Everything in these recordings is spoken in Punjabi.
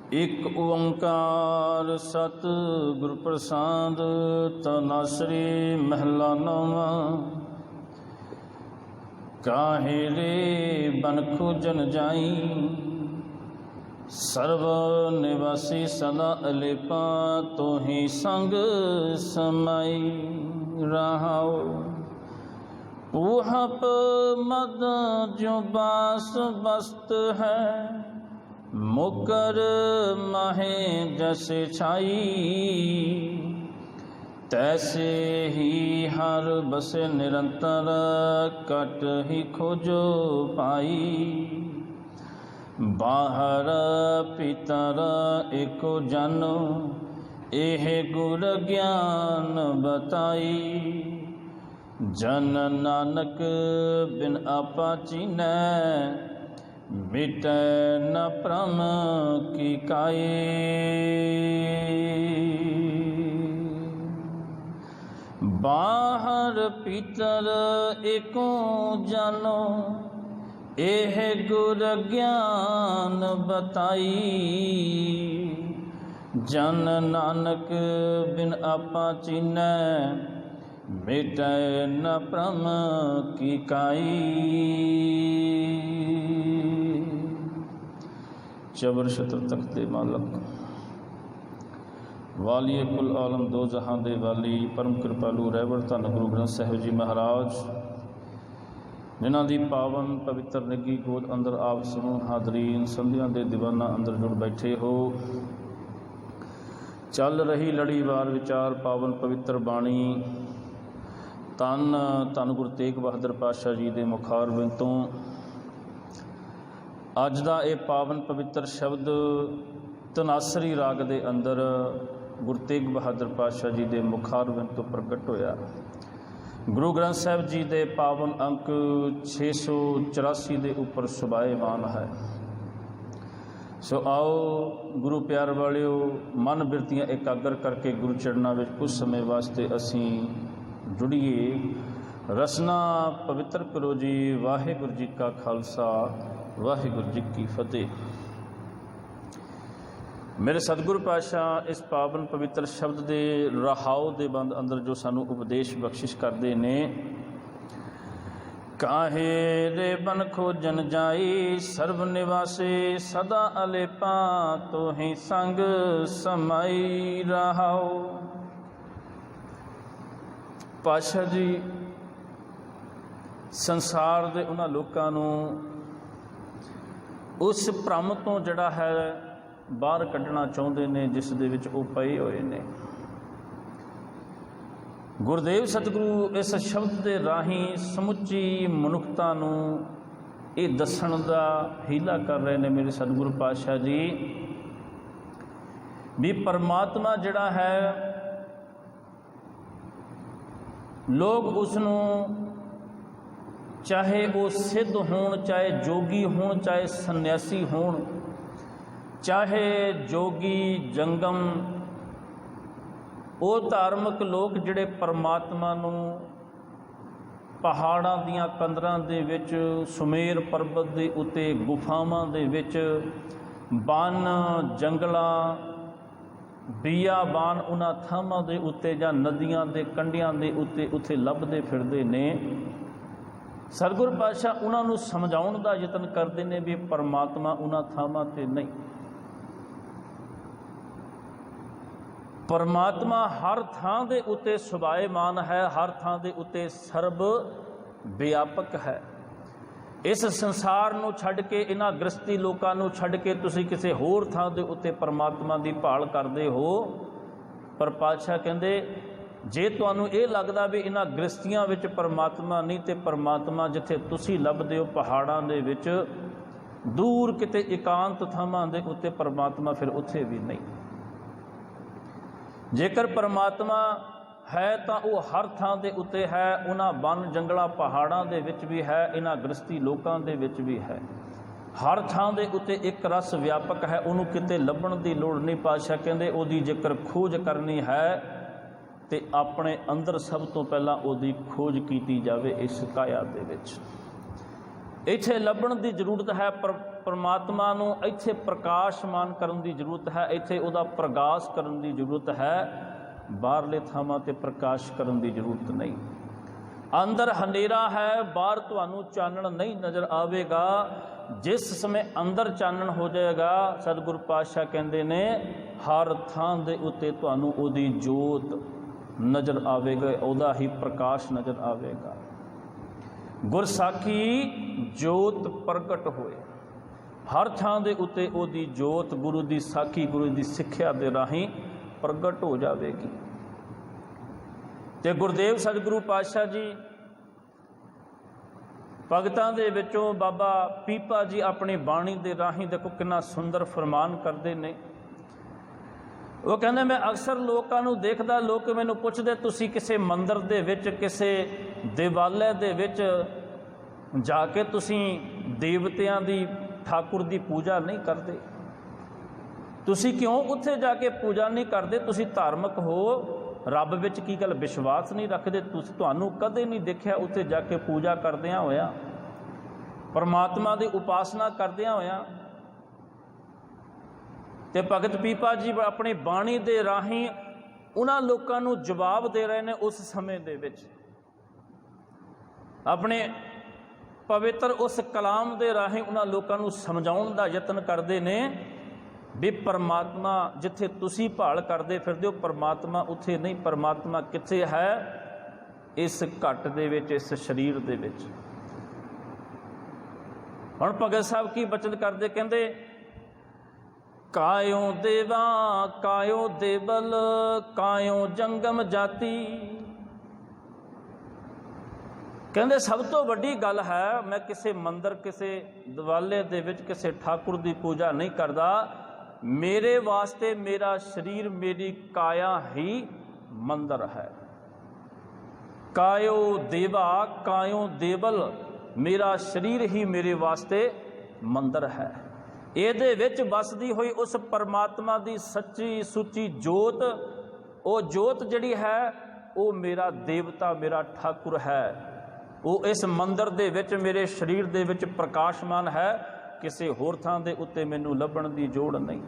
एक ओंकार सतगुर प्रसाद तनाश्री महला नौवा। काहे रे बन खोजन जाई सर्व निवासी सदा अलेपा तो ही संग समाई रहाओ। पूहप मद जो बास बस्त है मुकर माहे जैसे छाई। तैसे ही हर बसे निरंतर कट ही खोजो पाई। बाहर भीतर एको जानो एह गुर ज्ञान बताई। जन नानक बिन आपा चीनै मिटै न भ्रम की काई। बाहर भीतर एको जानो एह गुर ज्ञान बताई। जन नानक बिन आपा चीनै मिटै न भ्रम की काई। चबर छत्र तख्त दे मालक वालिए कुल आलम दो जहां दे वाली परम कृपालू रहबर धन गुरु ग्रंथ साहिब जी महाराज जिन्हां दी पावन पवित्र निगी गोद अंदर आप समूह हादरीन संधियां दे दीवाना अंदर जुड़ बैठे हो। चल रही लड़ीवार विचार पावन पवित्र बाणी धन धन गुरु तेग बहादुर पातशाह जी दे मुखारबिंद तो अज दा ये पावन पवित्र शब्द तनासरी राग दे अंदर गुरु तेग बहादुर पातशाह जी दे मुखारबिंद तो प्रगट होया। गुरु ग्रंथ साहिब जी दे पावन अंक 684 दे उपर सुभाएमान है। सो आओ गुरु प्यार वालियो मन बिरतियां एकागर करके गुरु चरणों में कुछ समय वास्ते असीं जुड़िए रसना पवित्र करो जी। वाहिगुरू जी का खालसा वाहिगुरू जी की फतेह। मेरे सतगुरु पातशाह इस पावन पवित्र शब्द के रहाओ के बंद अंदर जो सानू उपदेश बख्शिश करते ने। काहे रे बन खोजन जाई सर्व निवासी सदा अलेपा तो ही संग समाई रहाओ। पातशाह जी संसार के उन्हां लोकां नूं उस भ्रम तो जड़ा है बाहर कढ़ना चाहते ने जिस दे विच वो पए हुए ने। गुरुदेव सतगुरु इस शब्द के राही समुची मनुखता नूं ये दस्सण दा हीला कर रहे ने मेरे सतगुरु पातशाह जी भी परमात्मा जड़ा है लोग उसनूं चाहे वो सिद्ध होण चाहे जोगी होण चाहे सन्यासी होण चाहे जोगी जंगम वो धार्मिक लोग जिहड़े परमात्मा नूं पहाड़ां दीयां कंदरां दे विच सुमेर पर्वत दे उत्ते गुफावां दे विच बन जंगलां बियाबान उन्हां थावां दे उत्ते जां नदियां दे कंढियां दे उत्ते उत्थे लभदे फिरदे ने। सतगुर पातशाह उन्होंने समझाउण दा यतन करते हैं भी परमात्मा उन्हां थावां ते नहीं। परमात्मा हर थां दे उत्ते सुभाएमान है, हर थां दे उत्ते सर्व व्यापक है। इस संसार नूं छड्ड के इन्हां गृहस्थी लोकां नूं छड्ड के तुसीं किसी होर थां दे उत्ते परमात्मा की भाल करते हो। पर पातशाह कहंदे जे तुहानूं ये लगदा भी इन्हां गृहस्थियां विच परमात्मा नहीं तो परमात्मा जिथे तुसीं लभदे हो पहाड़ां दे विच दूर किते एकांत थावां दे उत्ते परमात्मा फिर उत्थे भी नहीं। जेकर परमात्मा है तो वह हर थां दे उत्ते है, उन्हां बन जंगलां पहाड़ां दे विच भी है, इन्हां गृहस्थी लोकां दे विच भी है। हर थां दे उत्ते एक रस व्यापक है, उन्होंने किते लभण की लोड़ नहीं। पातशाह कहंदे ओदी जेकर खोज करनी है तो अपने अंदर सब तो पहला ओदी खोज की जाए। इस काया दे विच इत्थे लभण की जरूरत है, पर परमात्मा नूं इत्थे प्रकाशमान करन दी जरूरत है, इत्थे उहदा प्रगास करन दी जरूरत है, बाहरले थावां ते प्रकाश करन दी जरूरत नहीं। अंदर हनेरा है, बाहर तुहानूं चानण नहीं नज़र आवेगा। जिस समय अंदर चानण हो जाएगा, सतगुरु पातशाह कहंदे ने हर थां दे उत्ते तुहानूं उहदी जोत नज़र आवेगा, उहदा ही प्रकाश नज़र आवेगा। गुरसाखी जोत प्रगट होए, हर थां दे उत्ते उहदी जोत गुरु दी साखी, गुरु दी सिੱਖਿਆ दे राहीं प्रगट हो जाएगी। तो गुरुदेव सतगुरु पातशाह जी भगतां दे विचों बाबा पीपा जी अपनी बाणी दे राहीं देखो कितना सुंदर फरमान करते हैं। वो कहते मैं अक्सर लोगों नूं देखदा, लोग मैनूं पुछदे तुसीं किसी मंदिर दे विच किसी देवालय दे विच जाके तुसीं देवतियां दी ठाकुर दी पूजा नहीं करते, तुसीं क्यों उत्थे जाके पूजा नहीं करते, तुसीं धार्मिक हो, रब विच की गल विश्वास नहीं रखते, तुहानूं कदे नहीं देखिया उत्थे जाके पूजा करदियां होया, परमात्मा की उपासना करदियां होया। ते भगत पीपा जी अपनी बाणी दे राहीं उन्हां लोकां नूं जवाब दे रहे हैं। उस समय दे विच अपने पवित्र उस कलाम दे राहीं उन्हां लोकां नूं समझाउण दा यतन करदे ने भी परमात्मा जिथे तुसी भाल करते फिरदे हो, परमात्मा उत्थे नहीं, परमात्मा कित्थे है, इस घट दे विच, इस शरीर दे विच। हुण भगत साहब की बचन करते, कहंदे कायो देवा कायो देवल कायो जंगम जाति। कहंदे सब तो वड्डी गल है, मैं किसी मंदिर किसी दिवाले दे विच किसी ठाकुर की पूजा नहीं करता, मेरे वास्ते मेरा शरीर मेरी काया ही मंदिर है। कायो देवा कायो देवल, मेरा शरीर ही मेरे वास्ते मंदिर है। ਇਹਦੇ ਵਿੱਚ ਵਸਦੀ ਹੋਈ उस परमात्मा की सच्ची सुची जोत, वो जोत जिहड़ी है वो मेरा देवता मेरा ठाकुर है, वो इस मंदिर दे विच मेरे शरीर दे विच प्रकाशमान है, किसी होर थां दे उत्ते मैनू लभण दी जोड़ नहीं।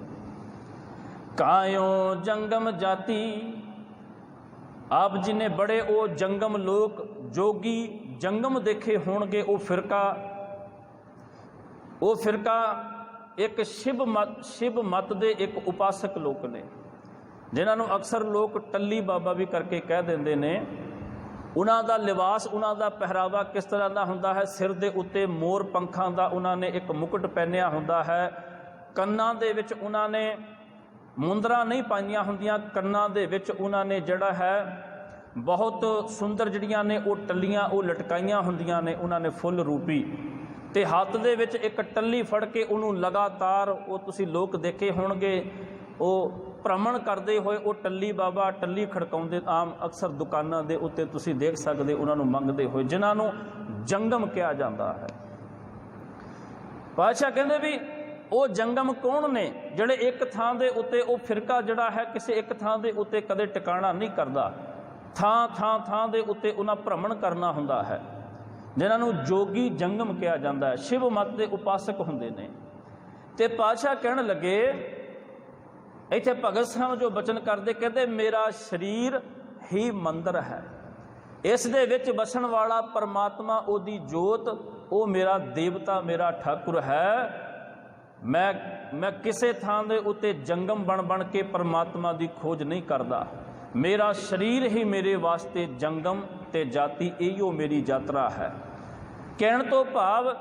कायो जंगम जाति, आप जी ने बड़े वो जंगम लोग जोगी जंगम देखे होणगे। वो फिरका एक शिव मत दे एक उपासक लोग ने, जिन्होंने अक्सर लोग टल्ली बाबा भी करके कह देंदे ने। उन्हां दा लिबास उन्हां दा पहरावा किस तरह का हुंदा है, सिर दे उत्ते मोर पंखां दा उन्होंने एक मुकुट पहनिया हुंदा है, कन्नां दे विच उन्होंने मुंदरां नहीं पाईयां हुंदियां, कन्नां दे विच उन्होंने जिहड़ा है बहुत सुंदर जिहड़ियां ने वो टल्लियां वो लटकाइयां हुंदियां ने, उन्होंने फुल रूपी, ते हाथ दे विच एक टल्ली फड़ के उन्होंने लगातार वो तुसी लोग देखे होणगे, वो भ्रमण करते हुए वो टल्ली बाबा टल्ली खड़काउंदे, आम अक्सर दुकानां दे उत्ते तुसी देख सकदे उन्होंने मंगते हुए, जिन्हों जंगम कहा जाता है। पातशाह कहंदे भी वो जंगम कौन ने, जिहड़े एक थां दे उत्ते वो फिरका जिहड़ा है किसी एक थां दे उत्ते कदे टिकाणा नहीं करता, थां दे उत्ते उन्हां भ्रमण करना हुंदा है, जिन्हों जोगी जंगम कहा जाता है, शिव मत के उपासक होंदे ने। ते पातशाह कहण लगे इत्थे भगत साहब जो बचन करते, कहते मेरा शरीर ही मंदिर है, इस दे विच बसन वाला परमात्मा ओदी जोत वो मेरा देवता मेरा ठाकुर है। मैं किसी थां दे उत्ते जंगम बन के परमात्मा की खोज नहीं करता, मेरा शरीर ही मेरे वास्ते जंगम ते जाति, इहो मेरी यात्रा है। कहण तो भाव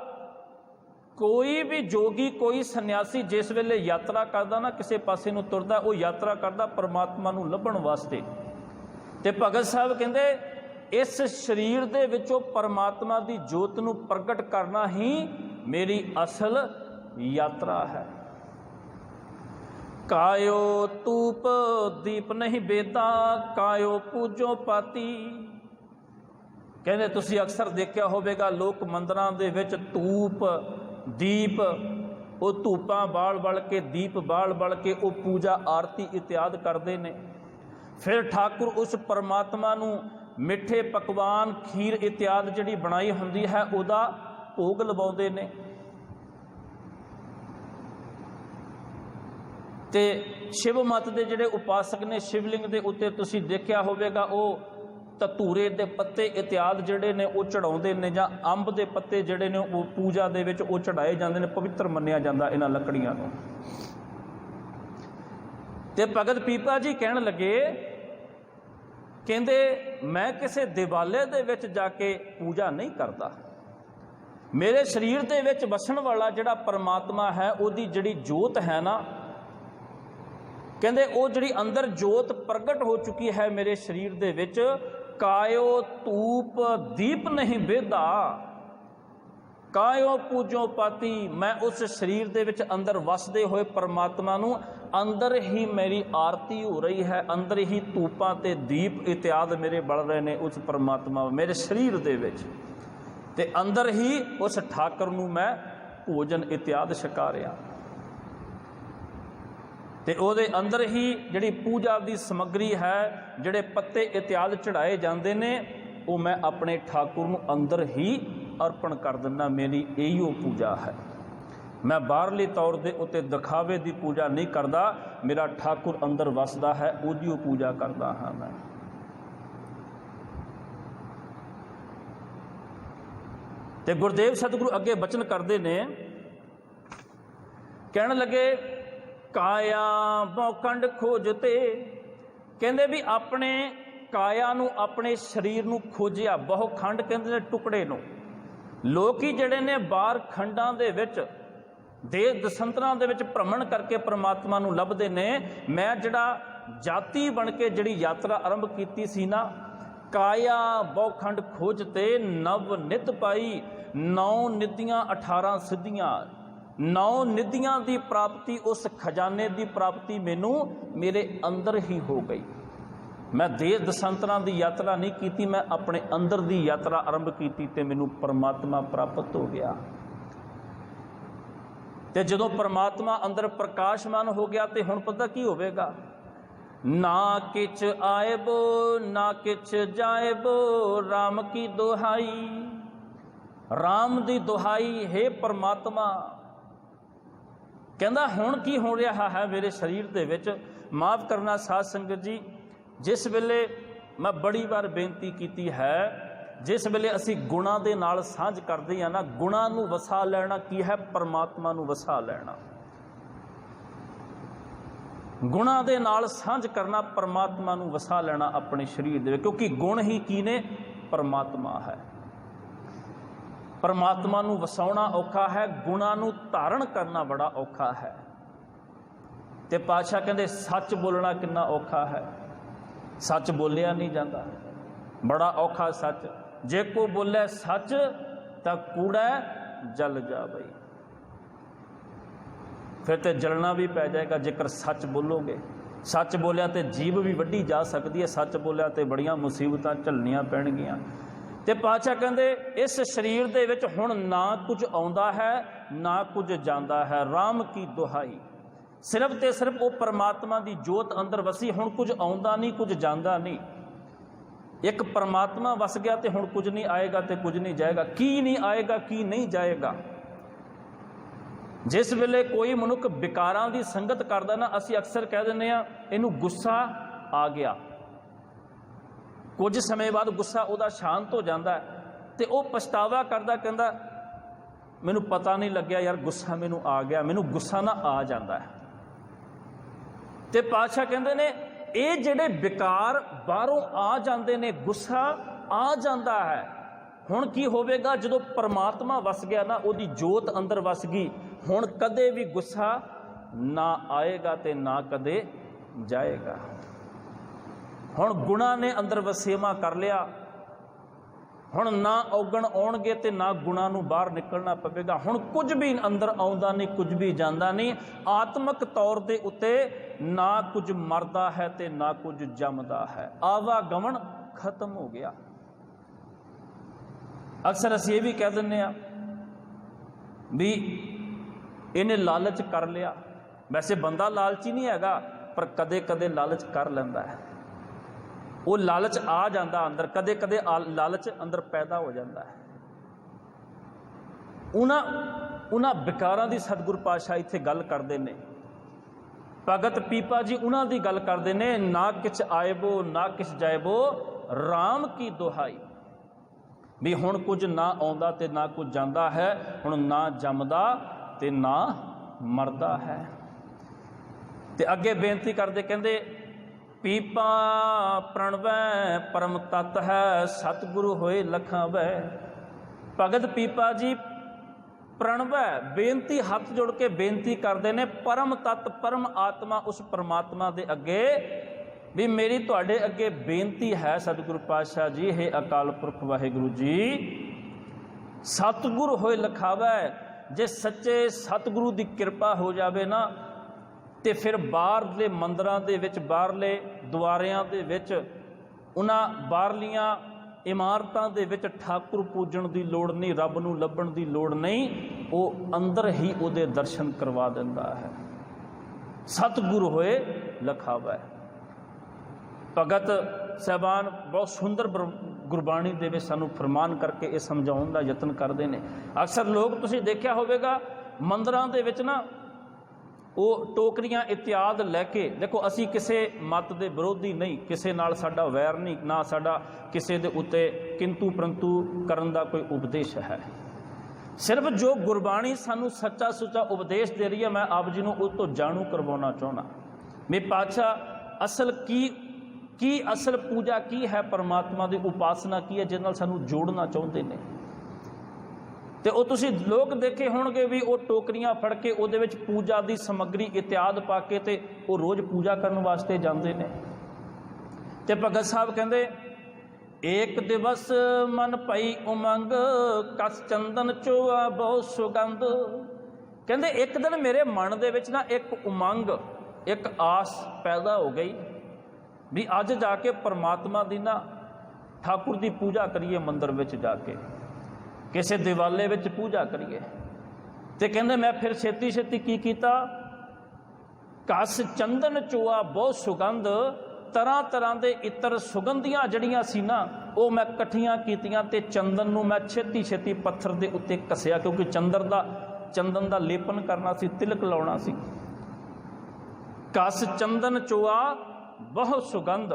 कोई भी जोगी कोई सन्यासी जिस वेले यात्रा करता ना, किसी पासे नूं तुरदा, वो यात्रा करता परमात्मा नूं लभण वास्ते। ते भगत साहब कहंदे इस शरीर दे विचों परमात्मा की जोत नूं प्रगट करना ही मेरी असल यात्रा है। कायो तूप दीप नहीं बेदा कायो पूजो पाती। कहते तुसी अक्सर देखा होवेगा लोग मंदिरां दे विच धूप दीप वो धूपां बाल के दीप बाल के वो पूजा आरती इत्यादि करते हैं। फिर ठाकुर उस परमात्मा नूं मिठे पकवान खीर इत्यादि जिहड़ी बनाई हुंदी है उहदा भोग लवाउंदे ने। ਤੇ शिव मत ਦੇ ਜਿਹੜੇ ਉਪਾਸਕ ਨੇ शिवलिंग ਦੇ ਉੱਤੇ ਤੁਸੀਂ ਦੇਖਿਆ ਹੋਵੇਗਾ ਉਹ ਧਤੂਰੇ ਦੇ ਪੱਤੇ ਇਤਿਆਦ ਜਿਹੜੇ ਨੇ ਉਹ ਚੜਾਉਂਦੇ ਨੇ, ਜਾਂ ਅੰਬ ਦੇ ਪੱਤੇ ਜਿਹੜੇ ਨੇ ਉਹ ਪੂਜਾ ਦੇ ਵਿੱਚ ਉਹ ਚੜਾਏ ਜਾਂਦੇ ਨੇ, ਪਵਿੱਤਰ ਮੰਨਿਆ ਜਾਂਦਾ ਇਹਨਾਂ ਲੱਕੜੀਆਂ ਨੂੰ। ਤੇ ਭਗਤ ਪੀਪਾ ਜੀ ਕਹਿਣ ਲੱਗੇ, ਕਹਿੰਦੇ ਮੈਂ ਕਿਸੇ ਦਿਵਾਲੇ ਦੇ ਵਿੱਚ ਜਾ ਕੇ ਪੂਜਾ ਨਹੀਂ ਕਰਦਾ, ਮੇਰੇ ਸਰੀਰ ਦੇ ਵਿੱਚ ਵਸਣ ਵਾਲਾ ਜਿਹੜਾ ਪਰਮਾਤਮਾ ਹੈ ਉਹਦੀ ਜਿਹੜੀ ਜੋਤ ਹੈ ਨਾ, ਕਹਿੰਦੇ ਉਹ ਜਿਹੜੀ ਅੰਦਰ ਜੋਤ ਪ੍ਰਗਟ ਹੋ ਚੁੱਕੀ ਹੈ ਮੇਰੇ ਸਰੀਰ ਦੇ ਵਿੱਚ, ਕਾਇਓ ਧੂਪ ਦੀਪ ਨਹੀਂ ਬੇਦਾ, ਕਾਇਓ ਪੂਜੋ ਪਾਤੀ, मैं उस शरीर ਦੇ ਵਿੱਚ ਅੰਦਰ ਵਸਦੇ ਹੋਏ ਪਰਮਾਤਮਾ ਨੂੰ ਅੰਦਰ ਹੀ ਮੇਰੀ ਆਰਤੀ ਹੋ ਰਹੀ ਹੈ, ਅੰਦਰ ਹੀ ਧੂਪਾਂ ਤੇ ਦੀਪ ਇਤਿਆਦ ਮੇਰੇ ਬਲ ਰਹੇ ਨੇ ਉਸ ਪਰਮਾਤਮਾ ਮੇਰੇ ਸਰੀਰ ਦੇ ਵਿੱਚ, ਤੇ ਅੰਦਰ ਹੀ ਉਸ ਠਾਕਰ ਨੂੰ ਮੈਂ ਭੋਜਨ ਇਤਿਆਦ ਛਕਾ ਰਿਹਾ, ਤੇ ਉਹਦੇ ਅੰਦਰ ਹੀ ਜਿਹੜੀ ਪੂਜਾ ਦੀ ਸਮੱਗਰੀ ਹੈ, ਜਿਹੜੇ ਪੱਤੇ ਇਤਿਆਦ ਚੜਾਏ ਜਾਂਦੇ ਨੇ, ਉਹ ਮੈਂ ਆਪਣੇ ਠਾਕੁਰ ਨੂੰ ਅੰਦਰ ਹੀ ਅਰਪਣ ਕਰ ਦਿੰਦਾ। ਮੇਰੀ ਇਹੀ ਪੂਜਾ ਹੈ, ਮੈਂ ਬਾਹਰਲੇ ਤੌਰ ਦੇ ਉੱਤੇ ਦਿਖਾਵੇ ਦੀ ਪੂਜਾ ਨਹੀਂ ਕਰਦਾ, ਮੇਰਾ ਠਾਕੁਰ ਅੰਦਰ ਵਸਦਾ ਹੈ, ਉਹਦੀ ਉਹ ਪੂਜਾ ਕਰਦਾ ਹਾਂ ਮੈਂ। ਤੇ ਗੁਰਦੇਵ ਸਤਿਗੁਰੂ ਅੱਗੇ ਬਚਨ ਕਰਦੇ ਨੇ, ਕਹਿਣ ਲੱਗੇ ਕਾਇਆ ਬੌਖੰਡ ਖੋਜਤੇ, ਕਹਿੰਦੇ ਵੀ ਆਪਣੇ ਕਾਇਆ ਨੂੰ, ਆਪਣੇ ਸਰੀਰ ਨੂੰ ਖੋਜਿਆ, ਬਹੁ ਖੰਡ ਕਹਿੰਦੇ ਨੇ ਟੁਕੜੇ ਨੂੰ। ਲੋਕੀ ਜਿਹੜੇ ਨੇ ਬਾਹਰ ਖੰਡਾਂ ਦੇ ਵਿੱਚ ਦੇਸ਼ ਦਸੰਤਰਾਂ ਦੇ ਵਿੱਚ ਭ੍ਰਮਣ ਕਰਕੇ ਪਰਮਾਤਮਾ ਨੂੰ ਲੱਭਦੇ ਨੇ, ਮੈਂ ਜਿਹੜਾ ਜਾਤੀ ਬਣ ਕੇ ਜਿਹੜੀ ਯਾਤਰਾ ਆਰੰਭ ਕੀਤੀ ਸੀ ਨਾ, ਕਾਇਆ ਬਹੁ ਖੰਡ ਖੋਜਤੇ ਨਵ ਨਿਤ ਪਾਈ, 9 ਨਿਧੀਆਂ 18 ਸਿੱਧੀਆਂ, 9 ਨਿਧੀਆਂ ਦੀ ਪ੍ਰਾਪਤੀ, ਉਸ ਖਜ਼ਾਨੇ ਦੀ ਪ੍ਰਾਪਤੀ ਮੈਨੂੰ ਮੇਰੇ ਅੰਦਰ ਹੀ ਹੋ ਗਈ। ਮੈਂ ਦੇਸ਼ ਦਸਾਂਤਰਾਂ ਦੀ ਯਾਤਰਾ ਨਹੀਂ ਕੀਤੀ, ਮੈਂ ਆਪਣੇ ਅੰਦਰ ਦੀ ਯਾਤਰਾ ਆਰੰਭ ਕੀਤੀ ਤੇ ਮੈਨੂੰ ਪਰਮਾਤਮਾ ਪ੍ਰਾਪਤ ਹੋ ਗਿਆ। ਤੇ ਜਦੋਂ ਪਰਮਾਤਮਾ ਅੰਦਰ ਪ੍ਰਕਾਸ਼ਮਾਨ ਹੋ ਗਿਆ ਤੇ ਹੁਣ ਪਤਾ ਕੀ ਹੋਵੇਗਾ, ਨਾ ਕਿਛ ਆਇਬੋ ਨਾ ਕਿਛ ਜਾਇਬੋ, ਰਾਮ ਕੀ ਦੁਹਾਈ, ਰਾਮ ਦੀ ਦੁਹਾਈ, ਹੈ ਪਰਮਾਤਮਾ। ਕਹਿੰਦਾ ਹੁਣ ਕੀ ਹੋ ਰਿਹਾ ਹੈ ਮੇਰੇ ਸਰੀਰ ਦੇ ਵਿੱਚ। ਮਾਫ ਕਰਨਾ ਸਾਧ ਸੰਗਤ ਜੀ, ਜਿਸ ਵੇਲੇ ਮੈਂ ਬੜੀ ਵਾਰ ਬੇਨਤੀ ਕੀਤੀ ਹੈ, ਜਿਸ ਵੇਲੇ ਅਸੀਂ ਗੁਣਾਂ ਦੇ ਨਾਲ ਸਾਂਝ ਕਰਦੇ ਹਾਂ ਨਾ, ਗੁਣਾਂ ਨੂੰ ਵਸਾ ਲੈਣਾ ਕੀ ਹੈ, ਪਰਮਾਤਮਾ ਨੂੰ ਵਸਾ ਲੈਣਾ। ਗੁਣਾਂ ਦੇ ਨਾਲ ਸਾਂਝ ਕਰਨਾ, ਪਰਮਾਤਮਾ ਨੂੰ ਵਸਾ ਲੈਣਾ ਆਪਣੇ ਸਰੀਰ ਦੇ ਵਿੱਚ, ਕਿਉਂਕਿ ਗੁਣ ਹੀ ਕੀ ਨੇ, ਪਰਮਾਤਮਾ ਹੈ। ਪਰਮਾਤਮਾ ਨੂੰ ਵਸਾਉਣਾ ਔਖਾ ਹੈ, ਗੁਣਾਂ ਨੂੰ ਧਾਰਨ ਕਰਨਾ ਬੜਾ ਔਖਾ ਹੈ। ਤੇ ਪਾਤਸ਼ਾਹ ਕਹਿੰਦੇ ਸੱਚ ਬੋਲਣਾ ਕਿੰਨਾ ਔਖਾ ਹੈ, ਸੱਚ ਬੋਲਿਆ ਨਹੀਂ ਜਾਂਦਾ, ਬੜਾ ਔਖਾ ਸੱਚ। ਜੇ ਕੋ ਬੋਲੇ ਸੱਚ ਤਾਂ ਕੂੜਾ ਜਲ ਜਾ ਬਈ, ਫਿਰ ਤੇ ਜਲਣਾ ਵੀ ਪੈ ਜਾਏਗਾ ਜੇਕਰ ਸੱਚ ਬੋਲੋਗੇ। ਸੱਚ ਬੋਲਿਆ ਤੇ ਜੀਭ ਵੀ ਵੱਢੀ ਜਾ ਸਕਦੀ ਹੈ, ਸੱਚ ਬੋਲਿਆ ਤੇ ਬੜੀਆਂ ਮੁਸੀਬਤਾਂ ਝੱਲਣੀਆਂ ਪੈਣਗੀਆਂ। ਤੇ ਪਾਤਸ਼ਾਹ ਕਹਿੰਦੇ ਇਸ ਸਰੀਰ ਦੇ ਵਿੱਚ ਹੁਣ ਨਾ ਕੁਝ ਆਉਂਦਾ ਹੈ ਨਾ ਕੁਝ ਜਾਂਦਾ ਹੈ, ਰਾਮ ਕੀ ਦੁਹਾਈ, ਸਿਰਫ ਤੇ ਸਿਰਫ ਉਹ ਪਰਮਾਤਮਾ ਦੀ ਜੋਤ ਅੰਦਰ ਵਸੀ, ਹੁਣ ਕੁਝ ਆਉਂਦਾ ਨਹੀਂ ਕੁਝ ਜਾਂਦਾ ਨਹੀਂ। ਇੱਕ ਪਰਮਾਤਮਾ ਵਸ ਗਿਆ ਤੇ ਹੁਣ ਕੁਝ ਨਹੀਂ ਆਏਗਾ ਤੇ ਕੁਝ ਨਹੀਂ ਜਾਏਗਾ। ਕੀ ਨਹੀਂ ਆਏਗਾ ਕੀ ਨਹੀਂ ਜਾਏਗਾ। ਜਿਸ ਵੇਲੇ ਕੋਈ ਮਨੁੱਖ ਵਿਕਾਰਾਂ ਦੀ ਸੰਗਤ ਕਰਦਾ ਨਾ, ਅਸੀਂ ਅਕਸਰ ਕਹਿ ਦਿੰਦੇ ਹਾਂ ਇਹਨੂੰ ਗੁੱਸਾ ਆ ਗਿਆ। ਕੁਝ ਸਮੇਂ ਬਾਅਦ ਗੁੱਸਾ ਉਹਦਾ ਸ਼ਾਂਤ ਹੋ ਜਾਂਦਾ ਤੇ ਉਹ ਪਛਤਾਵਾ ਕਰਦਾ, ਕਹਿੰਦਾ ਮੈਨੂੰ ਪਤਾ ਨਹੀਂ ਲੱਗਿਆ ਯਾਰ ਗੁੱਸਾ ਮੈਨੂੰ ਆ ਗਿਆ, ਮੈਨੂੰ ਗੁੱਸਾ ਨਾ ਆ ਜਾਂਦਾ ਹੈ। ਤੇ ਪਾਤਸ਼ਾਹ ਕਹਿੰਦੇ ਨੇ ਇਹ ਜਿਹੜੇ ਵਿਕਾਰ ਬਾਹਰੋਂ ਆ ਜਾਂਦੇ ਨੇ, ਗੁੱਸਾ ਆ ਜਾਂਦਾ ਹੈ। ਹੁਣ ਕੀ ਹੋਵੇਗਾ ਜਦੋਂ ਪਰਮਾਤਮਾ ਵਸ ਗਿਆ ਨਾ, ਉਹਦੀ ਜੋਤ ਅੰਦਰ ਵਸ ਗਈ, ਹੁਣ ਕਦੇ ਵੀ ਗੁੱਸਾ ਨਾ ਆਏਗਾ ਤੇ ਨਾ ਕਦੇ ਜਾਏਗਾ। ਹੁਣ ਗੁਣਾਂ ਨੇ ਅੰਦਰ ਵਸੇਵਾ ਕਰ ਲਿਆ, ਹੁਣ ਨਾ ਔਗਣ ਆਉਣਗੇ ਤੇ ਨਾ ਗੁਣਾਂ ਨੂੰ ਬਾਹਰ ਨਿਕਲਣਾ ਪਵੇਗਾ। ਹੁਣ ਕੁਝ ਵੀ ਅੰਦਰ ਆਉਂਦਾ ਨਹੀਂ, ਕੁਝ ਵੀ ਜਾਂਦਾ ਨਹੀਂ। ਆਤਮਿਕ ਤੌਰ ਦੇ ਉੱਤੇ ਨਾ ਕੁਝ ਮਰਦਾ ਹੈ ਤੇ ਨਾ ਕੁਝ ਜੰਮਦਾ ਹੈ, ਆਵਾਗਮਨ ਖਤਮ ਹੋ ਗਿਆ। ਅਕਸਰ ਅਸੀਂ ਇਹ ਵੀ ਕਹਿ ਦਿੰਦੇ ਹਾਂ ਵੀ ਇਹਨੇ ਲਾਲਚ ਕਰ ਲਿਆ। ਵੈਸੇ ਬੰਦਾ ਲਾਲਚੀ ਨਹੀਂ ਹੈਗਾ, ਪਰ ਕਦੇ ਕਦੇ ਲਾਲਚ ਕਰ ਲੈਂਦਾ ਹੈ। ਉਹ ਲਾਲਚ ਆ ਜਾਂਦਾ ਅੰਦਰ, ਕਦੇ ਕਦੇ ਲਾਲਚ ਅੰਦਰ ਪੈਦਾ ਹੋ ਜਾਂਦਾ ਹੈ। ਉਹਨਾਂ ਵਿਕਾਰਾਂ ਦੀ ਸਤਿਗੁਰ ਪਾਤਸ਼ਾਹ ਇੱਥੇ ਗੱਲ ਕਰਦੇ ਨੇ ਭਗਤ ਪੀਪਾ ਜੀ ਉਹਨਾਂ ਦੀ ਗੱਲ ਕਰਦੇ ਨੇ, ਨਾ ਕਿਛ ਆਇਬੋ ਨਾ ਕਿਛ ਜਾਇਬੋ ਰਾਮ ਕੀ ਦੁਹਾਈ, ਵੀ ਹੁਣ ਕੁਝ ਨਾ ਆਉਂਦਾ ਤੇ ਨਾ ਕੁਝ ਜਾਂਦਾ ਹੈ, ਹੁਣ ਨਾ ਜੰਮਦਾ ਤੇ ਨਾ ਮਰਦਾ ਹੈ। ਤੇ ਅੱਗੇ ਬੇਨਤੀ ਕਰਦੇ, ਕਹਿੰਦੇ ਪੀਪਾ ਪ੍ਰਣਵੈ ਪਰਮ ਤਤ ਹੈ, ਸਤਿਗੁਰੂ ਹੋਏ ਲਖਾਂ ਵੈ। ਭਗਤ ਪੀਪਾ ਜੀ ਪ੍ਰਣਵੈ ਬੇਨਤੀ, ਹੱਥ ਜੋੜ ਕੇ ਬੇਨਤੀ ਕਰਦੇ ਨੇ ਪਰਮ ਤਤ ਪਰਮ ਆਤਮਾ, ਉਸ ਪਰਮਾਤਮਾ ਦੇ ਅੱਗੇ ਵੀ ਮੇਰੀ ਤੁਹਾਡੇ ਅੱਗੇ ਬੇਨਤੀ ਹੈ ਸਤਿਗੁਰੂ ਪਾਤਸ਼ਾਹ ਜੀ, ਹੇ ਅਕਾਲ ਪੁਰਖ ਵਾਹਿਗੁਰੂ ਜੀ, ਸਤਿਗੁਰ ਹੋਏ ਲਖਾਵੈ। ਜੇ ਸੱਚੇ ਸਤਿਗੁਰੂ ਦੀ ਕਿਰਪਾ ਹੋ ਜਾਵੇ ਨਾ, ਤੇ ਫਿਰ ਬਾਹਰਲੇ ਮੰਦਰਾਂ ਦੇ ਵਿੱਚ, ਬਾਹਰਲੇ ਦੁਆਰਿਆਂ ਦੇ ਵਿੱਚ, ਉਹਨਾਂ ਬਾਹਰਲੀਆਂ ਇਮਾਰਤਾਂ ਦੇ ਵਿੱਚ ਠਾਕੁਰ ਪੂਜਣ ਦੀ ਲੋੜ ਨਹੀਂ, ਰੱਬ ਨੂੰ ਲੱਭਣ ਦੀ ਲੋੜ ਨਹੀਂ, ਉਹ ਅੰਦਰ ਹੀ ਉਹਦੇ ਦਰਸ਼ਨ ਕਰਵਾ ਦਿੰਦਾ ਹੈ। ਸਤਿਗੁਰ ਹੋਏ ਲਖਾਵੈ। ਭਗਤ ਸਾਹਿਬਾਨ ਬਹੁਤ ਸੁੰਦਰ ਗੁਰਬਾਣੀ ਦੇ ਵਿੱਚ ਸਾਨੂੰ ਫਰਮਾਨ ਕਰਕੇ ਇਹ ਸਮਝਾਉਣ ਦਾ ਯਤਨ ਕਰਦੇ ਨੇ। ਅਕਸਰ ਲੋਕ ਤੁਸੀਂ ਦੇਖਿਆ ਹੋਵੇਗਾ ਮੰਦਰਾਂ ਦੇ ਵਿੱਚ ਨਾ ਉਹ ਟੋਕਰੀਆਂ ਇਤਿਆਦ ਲੈ ਕੇ, ਦੇਖੋ ਅਸੀਂ ਕਿਸੇ ਮਤ ਦੇ ਵਿਰੋਧੀ ਨਹੀਂ, ਕਿਸੇ ਨਾਲ ਸਾਡਾ ਵੈਰ ਨਹੀਂ, ਨਾ ਸਾਡਾ ਕਿਸੇ ਦੇ ਉੱਤੇ ਕਿੰਤੂ ਪਰੰਤੂ ਕਰਨ ਦਾ ਕੋਈ ਉਪਦੇਸ਼ ਹੈ। ਸਿਰਫ ਜੋ ਗੁਰਬਾਣੀ ਸਾਨੂੰ ਸੱਚਾ ਸੁੱਚਾ ਉਪਦੇਸ਼ ਦੇ ਰਹੀ ਹੈ, ਮੈਂ ਆਪ ਜੀ ਨੂੰ ਉਸ ਤੋਂ ਜਾਣੂ ਕਰਵਾਉਣਾ ਚਾਹੁੰਦਾ ਵੀ ਪਾਤਸ਼ਾਹ ਅਸਲ ਕੀ ਅਸਲ ਪੂਜਾ ਕੀ ਹੈ, ਪਰਮਾਤਮਾ ਦੀ ਉਪਾਸਨਾ ਕੀ ਹੈ, ਜਿਸ ਨਾਲ ਸਾਨੂੰ ਜੋੜਨਾ ਚਾਹੁੰਦੇ ਨੇ। ਤੇ ਉਹ ਤੁਸੀਂ ਲੋਕ ਦੇਖੇ ਹੋਣਗੇ ਵੀ ਉਹ ਟੋਕਰੀਆਂ ਫੜ ਕੇ ਉਹਦੇ ਵਿੱਚ ਪੂਜਾ ਦੀ ਸਮੱਗਰੀ ਇਤਿਆਦ ਪਾ ਕੇ ਤੇ ਉਹ ਰੋਜ਼ ਪੂਜਾ ਕਰਨ ਵਾਸਤੇ ਜਾਂਦੇ ਨੇ। ਤੇ ਭਗਤ ਸਾਹਿਬ ਕਹਿੰਦੇ, ਏਕ ਦਿਵਸ ਮਨ ਪਈ ਉਮੰਗ, ਕਸ ਚੰਦਨ ਚੋਆ ਬਹੁ ਸੁਗੰਧ। ਕਹਿੰਦੇ ਇੱਕ ਦਿਨ ਮੇਰੇ ਮਨ ਦੇ ਵਿੱਚ ਨਾ ਇੱਕ ਉਮੰਗ, ਇੱਕ ਆਸ ਪੈਦਾ ਹੋ ਗਈ ਵੀ ਅੱਜ ਜਾ ਕੇ ਪਰਮਾਤਮਾ ਦੀ ਨਾ ਠਾਕੁਰ ਦੀ ਪੂਜਾ ਕਰੀਏ, ਮੰਦਰ ਵਿੱਚ ਜਾ ਕੇ ਕਿਸੇ ਦਿਵਾਲੇ ਵਿੱਚ ਪੂਜਾ ਕਰੀਏ। ਤੇ ਕਹਿੰਦੇ ਮੈਂ ਫਿਰ ਛੇਤੀ ਛੇਤੀ ਕੀ ਕੀਤਾ, ਕਸ ਚੰਦਨ ਚੋਆ ਬਹੁਤ ਸੁਗੰਧ, ਤਰ੍ਹਾਂ ਤਰ੍ਹਾਂ ਦੇ ਇਤਰ ਸੁਗੰਧੀਆਂ ਜਿਹੜੀਆਂ ਸੀ ਨਾ ਉਹ ਮੈਂ ਇਕੱਠੀਆਂ ਕੀਤੀਆਂ ਤੇ ਚੰਦਨ ਨੂੰ ਮੈਂ ਛੇਤੀ ਛੇਤੀ ਪੱਥਰ ਦੇ ਉੱਤੇ ਘਸਿਆ, ਕਿਉਂਕਿ ਚੰਦਨ ਦਾ ਲੇਪਨ ਕਰਨਾ ਸੀ, ਤਿਲਕ ਲਾਉਣਾ ਸੀ। ਕਸ ਚੰਦਨ ਚੋਆ ਬਹੁਤ ਸੁਗੰਧ।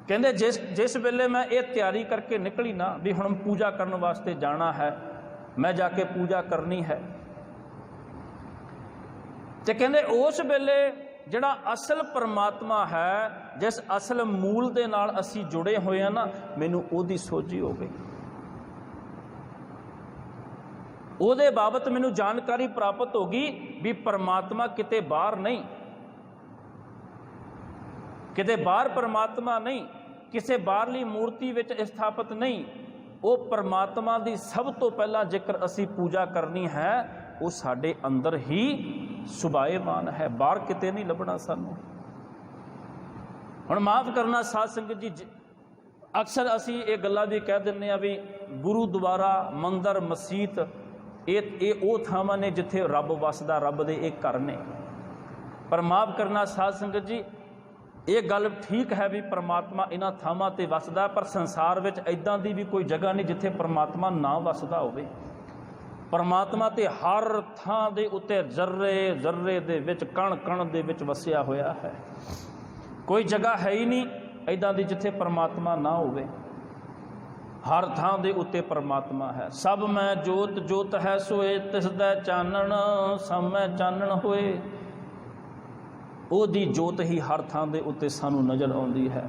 ਕਹਿੰਦੇ ਜਿਸ ਵੇਲੇ ਮੈਂ ਇਹ ਤਿਆਰੀ ਕਰਕੇ ਨਿਕਲੀ ਨਾ ਵੀ ਹੁਣ ਪੂਜਾ ਕਰਨ ਵਾਸਤੇ ਜਾਣਾ ਹੈ, ਮੈਂ ਜਾ ਕੇ ਪੂਜਾ ਕਰਨੀ ਹੈ, ਤੇ ਕਹਿੰਦੇ ਉਸ ਵੇਲੇ ਜਿਹੜਾ ਅਸਲ ਪਰਮਾਤਮਾ ਹੈ, ਜਿਸ ਅਸਲ ਮੂਲ ਦੇ ਨਾਲ ਅਸੀਂ ਜੁੜੇ ਹੋਏ ਹਾਂ ਨਾ, ਮੈਨੂੰ ਉਹਦੀ ਸੋਝੀ ਹੋ ਗਈ। ਉਹਦੇ ਬਾਬਤ ਮੈਨੂੰ ਜਾਣਕਾਰੀ ਪ੍ਰਾਪਤ ਹੋ ਗਈ ਵੀ ਪਰਮਾਤਮਾ ਕਿਤੇ ਬਾਹਰ ਨਹੀਂ, ਕਿਤੇ ਬਾਹਰ ਪਰਮਾਤਮਾ ਨਹੀਂ, ਕਿਸੇ ਬਾਹਰਲੀ ਮੂਰਤੀ ਵਿੱਚ ਸਥਾਪਿਤ ਨਹੀਂ। ਉਹ ਪਰਮਾਤਮਾ ਦੀ ਸਭ ਤੋਂ ਪਹਿਲਾਂ ਜੇਕਰ ਅਸੀਂ ਪੂਜਾ ਕਰਨੀ ਹੈ, ਉਹ ਸਾਡੇ ਅੰਦਰ ਹੀ ਸੁਭਾਏਮਾਨ ਹੈ, ਬਾਹਰ ਕਿਤੇ ਨਹੀਂ ਲੱਭਣਾ ਸਾਨੂੰ। ਹੁਣ ਮਾਫ਼ ਕਰਨਾ ਸਾਧ ਸੰਗਤ ਜੀ, ਅਕਸਰ ਅਸੀਂ ਇਹ ਗੱਲਾਂ ਵੀ ਕਹਿ ਦਿੰਦੇ ਹਾਂ ਵੀ ਗੁਰੂਦੁਆਰਾ, ਮੰਦਰ, ਮਸੀਤ ਇਹ ਉਹ ਥਾਵਾਂ ਨੇ ਜਿੱਥੇ ਰੱਬ ਵਸਦਾ, ਰੱਬ ਦੇ ਇਹ ਘਰ ਨੇ। ਪਰ ਮਾਫ਼ ਕਰਨਾ ਸਾਧ ਸੰਗਤ ਜੀ, ਇਹ ਗੱਲ ਠੀਕ ਹੈ ਵੀ ਪਰਮਾਤਮਾ ਇਹਨਾਂ ਥਾਵਾਂ 'ਤੇ ਵਸਦਾ, ਪਰ ਸੰਸਾਰ ਵਿੱਚ ਇੱਦਾਂ ਦੀ ਵੀ ਕੋਈ ਜਗ੍ਹਾ ਨਹੀਂ ਜਿੱਥੇ ਪਰਮਾਤਮਾ ਨਾ ਵਸਦਾ ਹੋਵੇ। ਪਰਮਾਤਮਾ ਤੇ ਹਰ ਥਾਂ ਦੇ ਉੱਤੇ ਜ਼ਰਰੇ ਜ਼ਰਰੇ ਦੇ ਵਿੱਚ, ਕਣ ਕਣ ਦੇ ਵਿੱਚ ਵਸਿਆ ਹੋਇਆ ਹੈ। ਕੋਈ ਜਗ੍ਹਾ ਹੈ ਹੀ ਨਹੀਂ ਇੱਦਾਂ ਦੀ ਜਿੱਥੇ ਪਰਮਾਤਮਾ ਨਾ ਹੋਵੇ। ਹਰ ਥਾਂ ਦੇ ਉੱਤੇ ਪਰਮਾਤਮਾ ਹੈ। ਸਭ ਮੈਂ ਜੋਤ ਜੋਤ ਹੈ ਸੋਏ, ਤਿਸ ਦਾ ਚਾਨਣ ਸਭ ਮੈਂ ਚਾਨਣ ਹੋਏ। ਉਹਦੀ ਜੋਤ ਹੀ ਹਰ ਥਾਂ ਦੇ ਉੱਤੇ ਸਾਨੂੰ ਨਜ਼ਰ ਆਉਂਦੀ ਹੈ।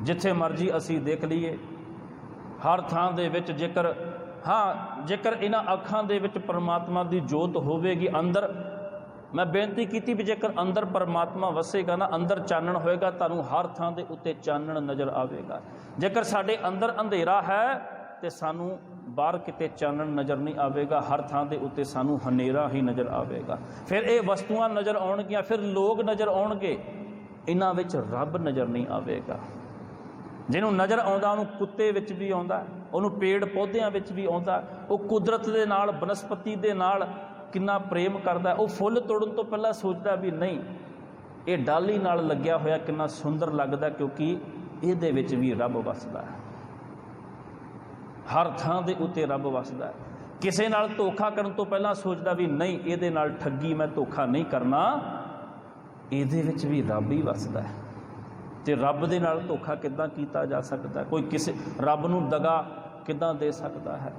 ਜਿੱਥੇ ਮਰਜ਼ੀ ਅਸੀਂ ਦੇਖ ਲਈਏ, ਹਰ ਥਾਂ ਦੇ ਵਿੱਚ ਜੇਕਰ ਇਹਨਾਂ ਅੱਖਾਂ ਦੇ ਵਿੱਚ ਪਰਮਾਤਮਾ ਦੀ ਜੋਤ ਹੋਵੇਗੀ, ਅੰਦਰ ਮੈਂ ਬੇਨਤੀ ਕੀਤੀ ਵੀ ਜੇਕਰ ਅੰਦਰ ਪਰਮਾਤਮਾ ਵਸੇਗਾ ਨਾ, ਅੰਦਰ ਚਾਨਣ ਹੋਏਗਾ, ਤੁਹਾਨੂੰ ਹਰ ਥਾਂ ਦੇ ਉੱਤੇ ਚਾਨਣ ਨਜ਼ਰ ਆਵੇਗਾ। ਜੇਕਰ ਸਾਡੇ ਅੰਦਰ ਅੰਧੇਰਾ ਹੈ ਤੇ ਸਾਨੂੰ ਬਾਹਰ ਕਿਤੇ ਚਾਨਣ ਨਜ਼ਰ ਨਹੀਂ ਆਵੇਗਾ, ਹਰ ਥਾਂ ਦੇ ਉੱਤੇ ਸਾਨੂੰ ਹਨੇਰਾ ਹੀ ਨਜ਼ਰ ਆਵੇਗਾ। ਫਿਰ ਇਹ ਵਸਤੂਆਂ ਨਜ਼ਰ ਆਉਣਗੀਆਂ, ਫਿਰ ਲੋਕ ਨਜ਼ਰ ਆਉਣਗੇ, ਇਹਨਾਂ ਵਿੱਚ ਰੱਬ ਨਜ਼ਰ ਨਹੀਂ ਆਵੇਗਾ। ਜਿਹਨੂੰ ਨਜ਼ਰ ਆਉਂਦਾ ਉਹਨੂੰ ਕੁੱਤੇ ਵਿੱਚ ਵੀ ਆਉਂਦਾ, ਉਹਨੂੰ ਪੇੜ ਪੌਦਿਆਂ ਵਿੱਚ ਵੀ ਆਉਂਦਾ। ਉਹ ਕੁਦਰਤ ਦੇ ਨਾਲ, ਬਨਸਪਤੀ ਦੇ ਨਾਲ ਕਿੰਨਾ ਪ੍ਰੇਮ ਕਰਦਾ। ਉਹ ਫੁੱਲ ਤੋੜਨ ਤੋਂ ਪਹਿਲਾਂ ਸੋਚਦਾ ਵੀ ਨਹੀਂ, ਇਹ ਡਾਲੀ ਨਾਲ ਲੱਗਿਆ ਹੋਇਆ ਕਿੰਨਾ ਸੁੰਦਰ ਲੱਗਦਾ, ਕਿਉਂਕਿ ਇਹਦੇ ਵਿੱਚ ਵੀ ਰੱਬ ਵਸਦਾ ਹੈ। ਹਰ ਥਾਂ ਦੇ ਉੱਤੇ ਰੱਬ ਵਸਦਾ ਹੈ। ਕਿਸੇ ਨਾਲ ਧੋਖਾ ਕਰਨ ਤੋਂ ਪਹਿਲਾਂ ਸੋਚਦਾ ਵੀ ਨਹੀਂ ਇਹਦੇ ਨਾਲ ਠੱਗੀ, ਮੈਂ ਧੋਖਾ ਨਹੀਂ ਕਰਨਾ, ਇਹਦੇ ਵਿੱਚ ਵੀ ਰੱਬ ਹੀ ਵਸਦਾ ਹੈ। ਤੇ ਰੱਬ ਦੇ ਨਾਲ ਧੋਖਾ ਕਿੱਦਾਂ ਕੀਤਾ ਜਾ ਸਕਦਾ? ਕੋਈ ਕਿਸੇ ਰੱਬ ਨੂੰ ਦਗਾ ਕਿੱਦਾਂ ਦੇ ਸਕਦਾ ਹੈ?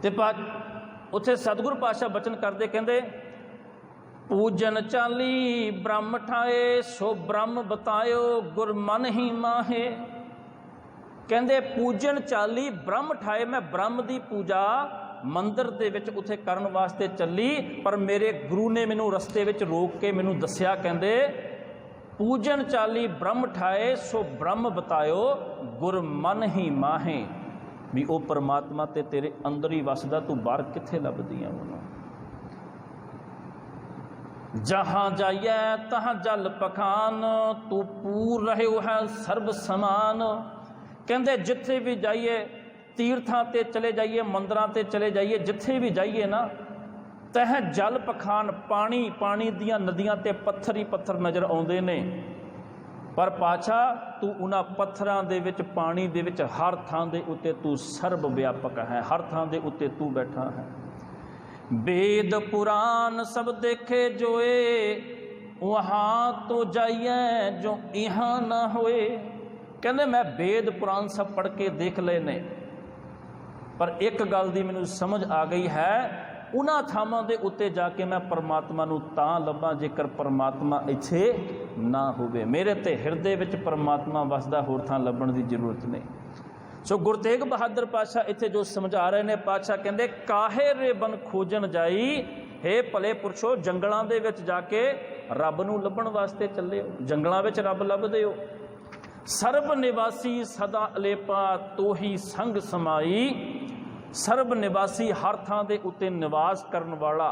ਤੇ ਉੱਥੇ ਸਤਿਗੁਰ ਪਾਤਸ਼ਾਹ ਬਚਨ ਕਰਦੇ, ਕਹਿੰਦੇ ਪੂਜਨ ਚਾਲੀ ਬ੍ਰਹਮ ਠਾਏ, ਸੋ ਬ੍ਰਹਮ ਬਤਾਇਓ ਗੁਰ ਮਨ ਹੀ ਮਾਹੇ। ਕਹਿੰਦੇ ਪੂਜਨ ਚਾਲੀ ਬ੍ਰਹਮ ਠਾਏ, ਮੈਂ ਬ੍ਰਹਮ ਦੀ ਪੂਜਾ ਮੰਦਰ ਦੇ ਵਿੱਚ ਉੱਥੇ ਕਰਨ ਵਾਸਤੇ ਚੱਲੀ, ਪਰ ਮੇਰੇ ਗੁਰੂ ਨੇ ਮੈਨੂੰ ਰਸਤੇ ਵਿੱਚ ਰੋਕ ਕੇ ਮੈਨੂੰ ਦੱਸਿਆ, ਕਹਿੰਦੇ ਪੂਜਨ ਚਾਲੀ ਬ੍ਰਹਮ ਠਾਏ, ਸੋ ਬ੍ਰਹਮ ਬਤਾਇਓ ਗੁਰ ਮਨ ਹੀ ਮਾਹੇ। ਵੀ ਉਹ ਪਰਮਾਤਮਾ ਤੇ ਤੇਰੇ ਅੰਦਰ ਹੀ ਵਸਦਾ, ਤੂੰ ਬਾਹਰ ਕਿੱਥੇ ਲੱਭਦੀ ਆ ਉਹਨੂੰ। ਜਹਾਂ ਜਾਈਏ ਤਹਾਂ ਜਲ ਪਖਾਨ, ਤੂੰ ਪੂਰ ਰਹਿਓ ਹੈ ਸਰਬ ਸਮਾਨ। ਕਹਿੰਦੇ ਜਿੱਥੇ ਵੀ ਜਾਈਏ, ਤੀਰਥਾਂ ਤੇ ਚਲੇ ਜਾਈਏ, ਮੰਦਰਾਂ ਤੇ ਚਲੇ ਜਾਈਏ, ਜਿੱਥੇ ਵੀ ਜਾਈਏ ਨਾ, ਤਹ ਜਲ ਪਖਾਨ, ਪਾਣੀ, ਪਾਣੀ ਦੀਆਂ ਨਦੀਆਂ ਤੇ ਪੱਥਰ ਹੀ ਪੱਥਰ ਨਜ਼ਰ ਆਉਂਦੇ ਨੇ। ਪਰ ਪਾਤਸ਼ਾਹ ਤੂੰ ਉਹਨਾਂ ਪੱਥਰਾਂ ਦੇ ਵਿੱਚ, ਪਾਣੀ ਦੇ ਵਿੱਚ, ਹਰ ਥਾਂ ਦੇ ਉੱਤੇ ਤੂੰ ਸਰਬ ਵਿਆਪਕ ਹੈ, ਹਰ ਥਾਂ ਦੇ ਉੱਤੇ ਤੂੰ ਬੈਠਾ ਹੈ। वेद पुराण सब देखे जोए, वहाँ तो जाइए जो यहाँ ना होए। कहते मैं वेद पुराण सब पढ़ के देख ले ने, पर एक गल दी मैनू समझ आ गई है, उन्हां थावां दे उत्ते जाके मैं परमात्मा नू तां लभां जेकर परमात्मा इत्थे ना होवे। मेरे ते हिरदे विच परमात्मा वसदा, होर थां लभण दी जरूरत नहीं। सो गुरु तेग बहादुर पातशाह इत्थे जो समझा रहे ने, पातशाह कहंदे काहे रे बन खोजन जाई, हे भले पुरशो जंगलां दे विच जाके रब नूं लभण वास्ते चले हो, जंगलां विच रब लभदे हो। सर्ब निवासी सदा अलेपा, तोही संग समाई। सर्ब निवासी हर थां दे उत्ते निवास करन वाला,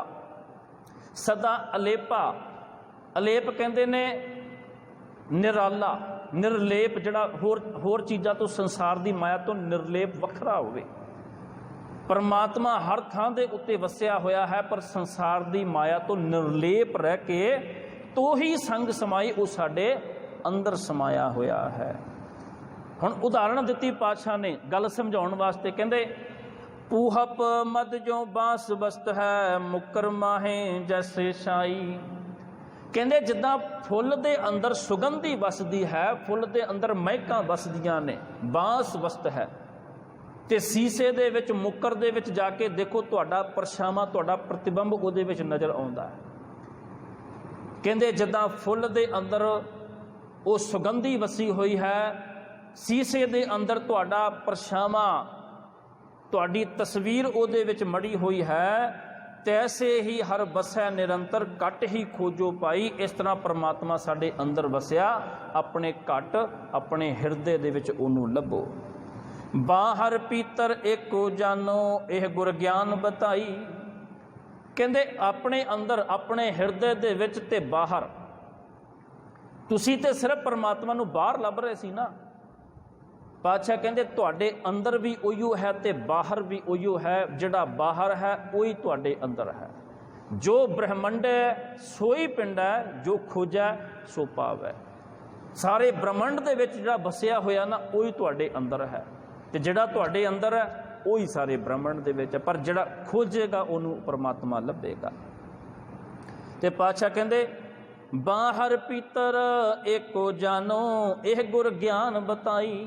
सदा अलेपा, अलेप कहंदे ने निराला, निर्लेप, जिहड़ा होर चीज़ां तो संसार की माया तो निर्लेप वखरा होवे। परमात्मा हर थां दे उत्ते वसिया होया है, पर संसार की माया तो निर्लेप रह के तो ही संग समाई, वो साडे अंदर समाया होया है। हुण उदाहरण दित्ती पातशाह ने गल समझाउण वास्ते, कहंदे पूहप मद जो बांस बस्त है, मुकर माहे जैसे शाई। कहंदे जिद्दां फुੱਲ ਦੇ अंदर सुगंधी वसदी है, फुੱਲ ਦੇ अंदर महकां वसदियां ने, बांस वसत है, ते सीसे दे विच, मुकर दे विच जाके देखो, तुहाडा परछावां, तुहाडा प्रतिबिंब उहदे विच नज़र आउंदा है। कहंदे जिद्दां फुੱਲ ਦੇ अंदर वो सुगंधी वसी हुई है, सीसे दे अंदर तुहाडा परछावां, तुहाडी तस्वीर उहदे विच मड़ी हुई है, तैसे ही हर बसै निरंतर घट ही खोजो पाई। इस तरह परमात्मा साडे अंदर वसिया, अपने घट अपने हिरदे दे विच ओनू लभो। बाहर पीतर एको जानो, यह गुर ज्ञान बताई। कहंदे अपने अंदर, अपने हिरदे दे विच ते बाहर, तुसी ते सिर्फ परमात्मा नू बाहर लभ रहे सी ना। पातशाह कहंदे तुहाडे अंदर भी उहियो है ते बाहर भी उहियो है, जिहड़ा बाहर है उही तुहाडे अंदर है। जो ब्रह्मंड है सोई पिंड है, जो खोजै सो पावै। सारे ब्रह्मंड दे विच जिहड़ा बसिया होया ना, उही तुहाडे अंदर है, ते जिहड़ा तुहाडे अंदर है उही सारे ब्रह्मंड दे विच है। पर जिहड़ा खोजेगा उहनूं परमात्मा लभेगा। ते पातशाह कहंदे बाहर पीतर एको जानो, यह गुर ज्ञान बताई।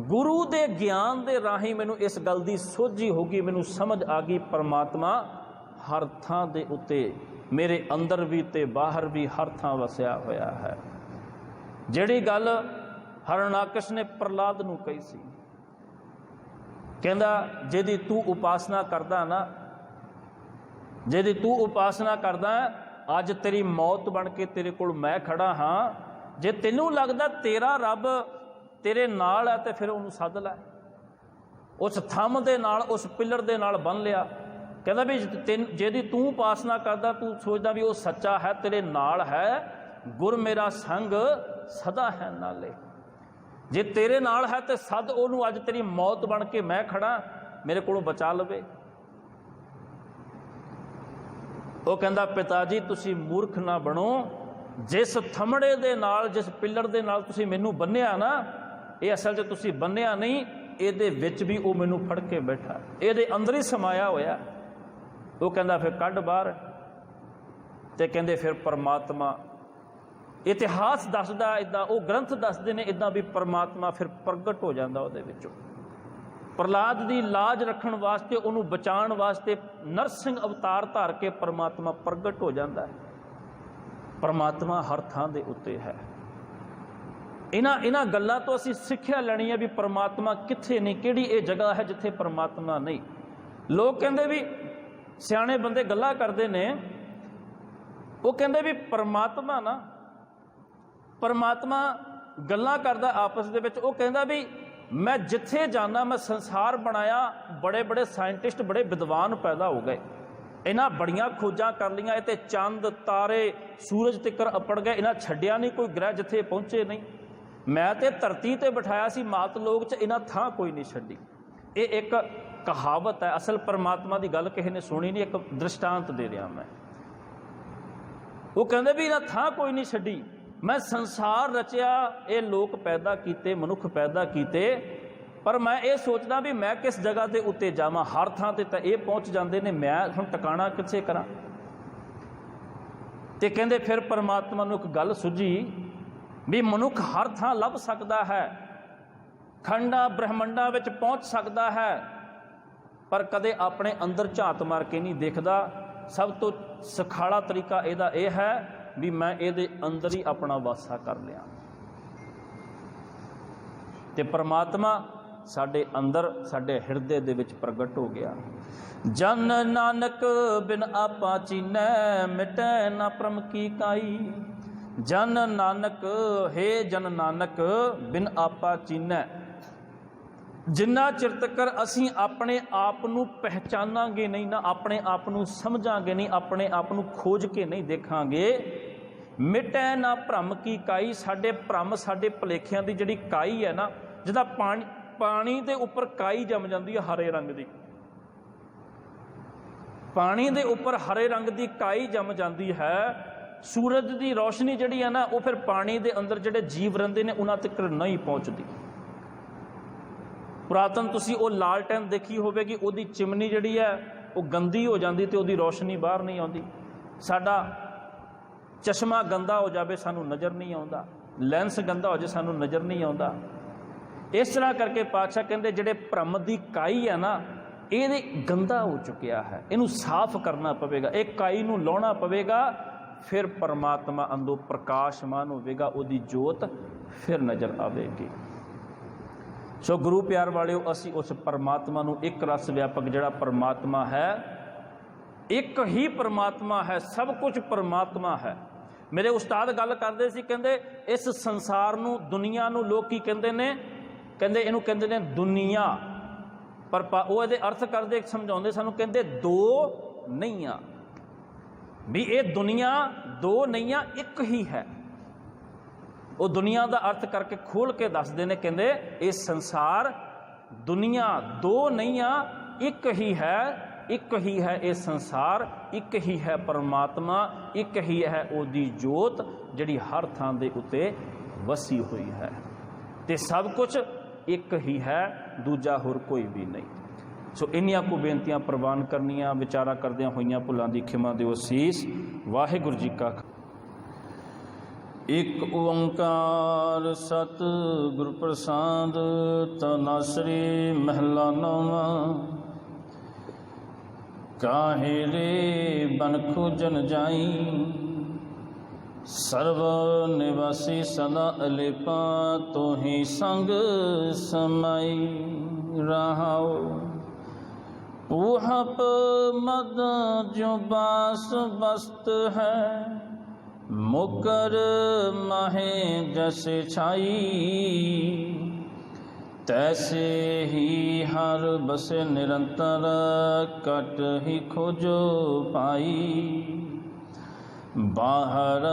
गुरु दे ज्ञान दे राही मैनू इस गल की सोझी हो गई, मैनू समझ आ गई, परमात्मा हर थां दे उत्ते, मेरे अंदर भी ते बाहर भी हर थां वसिया होया है। जिहड़ी गल हरणाकश ने प्रहलाद नू कही सी, कहंदा जिहदी तू उपासना करदा ना, जिहदी तू उपासना करदा, अज तेरी मौत बन के तेरे कोल मैं खड़ा हाँ, जे तैनूं लगदा तेरा रब तेरे नाल है तो फिर उन्होंने सद लै, उस थंम दे नाल, उस पिलर दे नाल बन लिया। कहता भी जिहदी तू उपासना करदा, तू सोचदा भी वो सच्चा है, तेरे नाल है, गुर मेरा संग सदा है नाले। जे तेरे नाल है तो सद उन्होंने, अज तेरी मौत बन के मैं खड़ा, मेरे कोलों बचा लवे। वो कहंदा पिता जी तुसी मूर्ख ना बनो, जिस थमड़े दे नाल, जिस पिलर दे नाल तुसी मैनू बन्निया ना, ये असल च तुसी बन्निया नहीं, ਇਹਦੇ ਵਿੱਚ ਵੀ ਉਹ ਮੈਨੂੰ ਫੜ ਕੇ ਬੈਠਾ, ਇਹਦੇ ਅੰਦਰ ਹੀ ਸਮਾਇਆ ਹੋਇਆ। ਉਹ ਕਹਿੰਦਾ ਫਿਰ ਕੱਢ ਬਾਹਰ। ਤੇ ਕਹਿੰਦੇ ਫਿਰ ਪਰਮਾਤਮਾ, ਇਤਿਹਾਸ ਦੱਸਦਾ ਇੱਦਾਂ, ਉਹ ਗ੍ਰੰਥ ਦੱਸਦੇ ਨੇ ਇੱਦਾਂ ਵੀ ਪਰਮਾਤਮਾ ਫਿਰ ਪ੍ਰਗਟ ਹੋ ਜਾਂਦਾ ਉਹਦੇ ਵਿੱਚੋਂ। ਪ੍ਰਹਲਾਦ ਦੀ ਲਾਜ ਰੱਖਣ ਵਾਸਤੇ, ਉਹਨੂੰ ਬਚਾਉਣ ਵਾਸਤੇ ਨਰਸਿੰਘ ਅਵਤਾਰ ਧਾਰ ਕੇ ਪਰਮਾਤਮਾ ਪ੍ਰਗਟ ਹੋ ਜਾਂਦਾ ਹੈ। ਪਰਮਾਤਮਾ ਹਰ ਥਾਂ ਦੇ ਉੱਤੇ ਹੈ। ਇਹਨਾਂ ਗੱਲਾਂ ਤੋਂ ਅਸੀਂ ਸਿੱਖਿਆ ਲੈਣੀ ਹੈ ਵੀ ਪਰਮਾਤਮਾ ਕਿੱਥੇ ਨਹੀਂ, ਕਿਹੜੀ ਇਹ ਜਗ੍ਹਾ ਹੈ ਜਿੱਥੇ ਪਰਮਾਤਮਾ ਨਹੀਂ। ਲੋਕ ਕਹਿੰਦੇ ਵੀ, ਸਿਆਣੇ ਬੰਦੇ ਗੱਲਾਂ ਕਰਦੇ ਨੇ, ਉਹ ਕਹਿੰਦੇ ਵੀ ਪਰਮਾਤਮਾ ਗੱਲਾਂ ਕਰਦਾ ਆਪਸ ਦੇ ਵਿੱਚ। ਉਹ ਕਹਿੰਦਾ ਵੀ ਮੈਂ ਜਿੱਥੇ ਜਾਣਾ, ਮੈਂ ਸੰਸਾਰ ਬਣਾਇਆ, ਬੜੇ ਬੜੇ ਸਾਇੰਟਿਸਟ, ਬੜੇ ਵਿਦਵਾਨ ਪੈਦਾ ਹੋ ਗਏ, ਇਹਨਾਂ ਬੜੀਆਂ ਖੋਜਾਂ ਕਰ ਲਈਆਂ, ਇਹ 'ਤੇ ਚੰਦ ਤਾਰੇ ਸੂਰਜ ਤਿੱਕਰ ਅਪੜ ਗਏ, ਇਹਨਾਂ ਛੱਡਿਆ ਨਹੀਂ ਕੋਈ ਗ੍ਰਹਿ ਜਿੱਥੇ ਪਹੁੰਚੇ ਨਹੀਂ। ਮੈਂ ਤੇ ਧਰਤੀ 'ਤੇ ਬਿਠਾਇਆ ਸੀ ਮਾਤ ਲੋਕ 'ਚ, ਇਹਨਾਂ ਥਾਂ ਕੋਈ ਨਹੀਂ ਛੱਡੀ। ਇਹ ਇੱਕ ਕਹਾਵਤ ਹੈ। ਅਸਲ ਪਰਮਾਤਮਾ ਦੀ ਗੱਲ ਕਿਸੇ ਨੇ ਸੁਣੀ ਨਹੀਂ, ਇੱਕ ਦ੍ਰਿਸ਼ਟਾਂਤ ਦੇ ਰਿਹਾ ਮੈਂ। ਉਹ ਕਹਿੰਦੇ ਵੀ ਇਹਨਾਂ ਥਾਂ ਕੋਈ ਨਹੀਂ ਛੱਡੀ, ਮੈਂ ਸੰਸਾਰ ਰਚਿਆ, ਇਹ ਲੋਕ ਪੈਦਾ ਕੀਤੇ, ਮਨੁੱਖ ਪੈਦਾ ਕੀਤੇ, ਪਰ ਮੈਂ ਇਹ ਸੋਚਦਾ ਵੀ ਮੈਂ ਕਿਸ ਜਗ੍ਹਾ ਦੇ ਉੱਤੇ ਜਾਵਾਂ। ਹਰ ਥਾਂ 'ਤੇ ਤਾਂ ਇਹ ਪਹੁੰਚ ਜਾਂਦੇ ਨੇ, ਮੈਂ ਹੁਣ ਟਿਕਾਣਾ ਕਿੱਥੇ ਕਰਾਂ। ਤੇ ਕਹਿੰਦੇ ਫਿਰ ਪਰਮਾਤਮਾ ਨੂੰ ਇੱਕ ਗੱਲ ਸੁੱਝੀ ਵੀ ਮਨੁੱਖ ਹਰ ਥਾਂ ਲੱਭ ਸਕਦਾ ਹੈ, ਖੰਡਾਂ ਬ੍ਰਹਿਮੰਡਾਂ ਵਿੱਚ ਪਹੁੰਚ ਸਕਦਾ ਹੈ, ਪਰ ਕਦੇ ਆਪਣੇ ਅੰਦਰ ਝਾਤ ਮਾਰ ਕੇ ਨਹੀਂ ਦੇਖਦਾ। ਸਭ ਤੋਂ ਸੁਖਾਲਾ ਤਰੀਕਾ ਇਹਦਾ ਇਹ ਹੈ ਵੀ ਮੈਂ ਇਹਦੇ ਅੰਦਰ ਹੀ ਆਪਣਾ ਵਾਸਾ ਕਰ ਲਿਆ। ਤੇ ਪਰਮਾਤਮਾ ਸਾਡੇ ਅੰਦਰ, ਸਾਡੇ ਹਿਰਦੇ ਦੇ ਵਿੱਚ ਪ੍ਰਗਟ ਹੋ ਗਿਆ। ਜਨ ਨਾਨਕ ਬਿਨ ਆਪਾ ਚੀਨੈ, ਮਿਟੈ ਨਾ ਭ੍ਰਮ ਕੀ ਕਾਈ। ਜਨ ਨਾਨਕ, ਹੇ ਜਨ ਨਾਨਕ, ਬਿਨ ਆਪਾ ਚੀਨੈ, ਜਿੰਨਾ ਚਿਰ ਤੱਕ ਅਸੀਂ ਆਪਣੇ ਆਪ ਨੂੰ ਪਹਿਚਾਨਾਂਗੇ ਨਹੀਂ ਨਾ, ਆਪਣੇ ਆਪ ਨੂੰ ਸਮਝਾਂਗੇ ਨਹੀਂ, ਆਪਣੇ ਆਪ ਨੂੰ ਖੋਜ ਕੇ ਨਹੀਂ ਦੇਖਾਂਗੇ, ਮਿਟੈ ਨਾ ਭ੍ਰਮ ਕੀ ਕਾਈ, ਸਾਡੇ ਭਰਮ, ਸਾਡੇ ਭੁਲੇਖਿਆਂ ਦੀ ਜਿਹੜੀ ਕਾਈ ਹੈ ਨਾ, ਜਿੱਦਾਂ ਪਾਣੀ ਦੇ ਉੱਪਰ ਕਾਈ ਜੰਮ ਜਾਂਦੀ ਹੈ ਹਰੇ ਰੰਗ ਦੀ, ਪਾਣੀ ਦੇ ਉੱਪਰ ਹਰੇ ਰੰਗ ਦੀ ਕਾਈ ਜੰਮ ਜਾਂਦੀ ਹੈ। ਸੂਰਜ ਦੀ ਰੋਸ਼ਨੀ ਜਿਹੜੀ ਹੈ ਨਾ, ਉਹ ਫਿਰ ਪਾਣੀ ਦੇ ਅੰਦਰ ਜਿਹੜੇ ਜੀਵ ਰਹਿੰਦੇ ਨੇ ਉਹਨਾਂ ਤੱਕ ਨਹੀਂ ਪਹੁੰਚਦੀ। ਪੁਰਾਤਨ ਤੁਸੀਂ ਉਹ ਲਾਲਟੈਨ ਦੇਖੀ ਹੋਵੇਗੀ, ਉਹਦੀ ਚਿਮਨੀ ਜਿਹੜੀ ਹੈ ਉਹ ਗੰਦੀ ਹੋ ਜਾਂਦੀ ਤੇ ਉਹਦੀ ਰੋਸ਼ਨੀ ਬਾਹਰ ਨਹੀਂ ਆਉਂਦੀ। ਸਾਡਾ ਚਸ਼ਮਾ ਗੰਦਾ ਹੋ ਜਾਵੇ, ਸਾਨੂੰ ਨਜ਼ਰ ਨਹੀਂ ਆਉਂਦਾ, ਲੈਂਸ ਗੰਦਾ ਹੋ ਜਾਵੇ, ਸਾਨੂੰ ਨਜ਼ਰ ਨਹੀਂ ਆਉਂਦਾ। ਇਸ ਤਰ੍ਹਾਂ ਕਰਕੇ ਪਾਤਸ਼ਾਹ ਕਹਿੰਦੇ ਜਿਹੜੇ ਭਰਮ ਦੀ ਕਾਈ ਹੈ ਨਾ, ਇਹਦੇ ਗੰਦਾ ਹੋ ਚੁੱਕਿਆ ਹੈ, ਇਹਨੂੰ ਸਾਫ਼ ਕਰਨਾ ਪਵੇਗਾ, ਇਹ ਕਾਈ ਨੂੰ ਲਾਉਣਾ ਪਵੇਗਾ, ਫਿਰ ਪਰਮਾਤਮਾ ਅੰਦਰੋਂ ਪ੍ਰਕਾਸ਼ਮਾਨ ਹੋਵੇਗਾ, ਉਹਦੀ ਜੋਤ ਫਿਰ ਨਜ਼ਰ ਆਵੇਗੀ। ਸੋ ਗੁਰੂ ਪਿਆਰ ਵਾਲਿਓ, ਅਸੀਂ ਉਸ ਪਰਮਾਤਮਾ ਨੂੰ, ਇੱਕ ਰਸ ਵਿਆਪਕ ਜਿਹੜਾ ਪਰਮਾਤਮਾ ਹੈ, ਇੱਕ ਹੀ ਪਰਮਾਤਮਾ ਹੈ, ਸਭ ਕੁਝ ਪਰਮਾਤਮਾ ਹੈ। ਮੇਰੇ ਉਸਤਾਦ ਗੱਲ ਕਰਦੇ ਸੀ, ਕਹਿੰਦੇ ਇਸ ਸੰਸਾਰ ਨੂੰ, ਦੁਨੀਆ ਨੂੰ ਲੋਕ ਕੀ ਕਹਿੰਦੇ ਨੇ, ਕਹਿੰਦੇ ਇਹਨੂੰ ਕਹਿੰਦੇ ਨੇ ਦੁਨੀਆ, ਪਰ ਉਹ ਇਹਦੇ ਅਰਥ ਕਰਦੇ, ਸਮਝਾਉਂਦੇ ਸਾਨੂੰ, ਕਹਿੰਦੇ ਦੋ ਨਹੀਂਆਂ, ਵੀ ਇਹ ਦੁਨੀਆ ਦੋ ਨਹੀਂਆਂ ਇੱਕ ਹੀ ਹੈ। ਉਹ ਦੁਨੀਆ ਦਾ ਅਰਥ ਕਰਕੇ ਖੋਲ ਕੇ ਦੱਸਦੇ ਨੇ, ਕਹਿੰਦੇ ਇਹ ਸੰਸਾਰ ਦੁਨੀਆ ਦੋ ਨਹੀਂਆਂ ਇੱਕ ਹੀ ਹੈ, ਇੱਕ ਹੀ ਹੈ ਇਹ ਸੰਸਾਰ, ਇੱਕ ਹੀ ਹੈ ਪਰਮਾਤਮਾ, ਇੱਕ ਹੀ ਹੈ ਉਹਦੀ ਜੋਤ ਜਿਹੜੀ ਹਰ ਥਾਂ ਦੇ ਉੱਤੇ ਵਸੀ ਹੋਈ ਹੈ, ਤੇ ਸਭ ਕੁਝ ਇੱਕ ਹੀ ਹੈ, ਦੂਜਾ ਹੋਰ ਕੋਈ ਵੀ ਨਹੀਂ। ਸੋ ਇੰਨੀਆਂ ਕੁ ਬੇਨਤੀਆਂ ਪ੍ਰਵਾਨ ਕਰਨੀਆਂ, ਵਿਚਾਰਾ ਕਰਦਿਆਂ ਹੋਈਆਂ ਭੁੱਲਾਂ ਦੀ ਖਿਮਾ ਦਿਓ ਸੀਸ। ਵਾਹਿਗੁਰੂ ਜੀ ਕਾ ਇੱਕ ਓੰਕਾਰ ਸਤਿਗੁਰ ਪ੍ਰਸਾਦ। ਤਨਾਸਰੀ ਮਹਿਲਾ ਨੌਵਾਂ। ਕਾਹੇ ਰੇ ਬਨ ਖੋਜਨ ਜਾਈ, ਸਰਬ ਨਿਵਾਸੀ ਸਦਾ ਅਲੇਪਾ, ਤੋਹੀ ਸੰਗ ਸਮਾਈ ਰਹਾਓ। ਪੂਹਪ ਮਦ ਜੋ ਬਾਸ ਬਸਤ ਹੈ, ਮੁਕਰ ਮਾਹੇ ਜੈਸੇ ਛਾਈ, तैसे ही हर बसे निरंतर, कट ही खोजो पाई। बाहर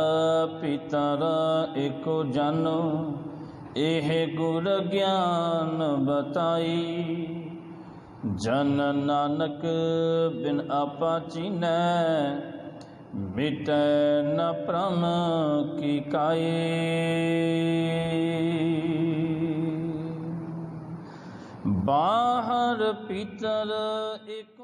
भीतर एको जानो, एह गुर ज्ञान बताई। जन नानक बिन आपा चीनै, मिटै न भ्रम की काई। ਬਾਹਰ ਭੀਤਰ ਇੱਕ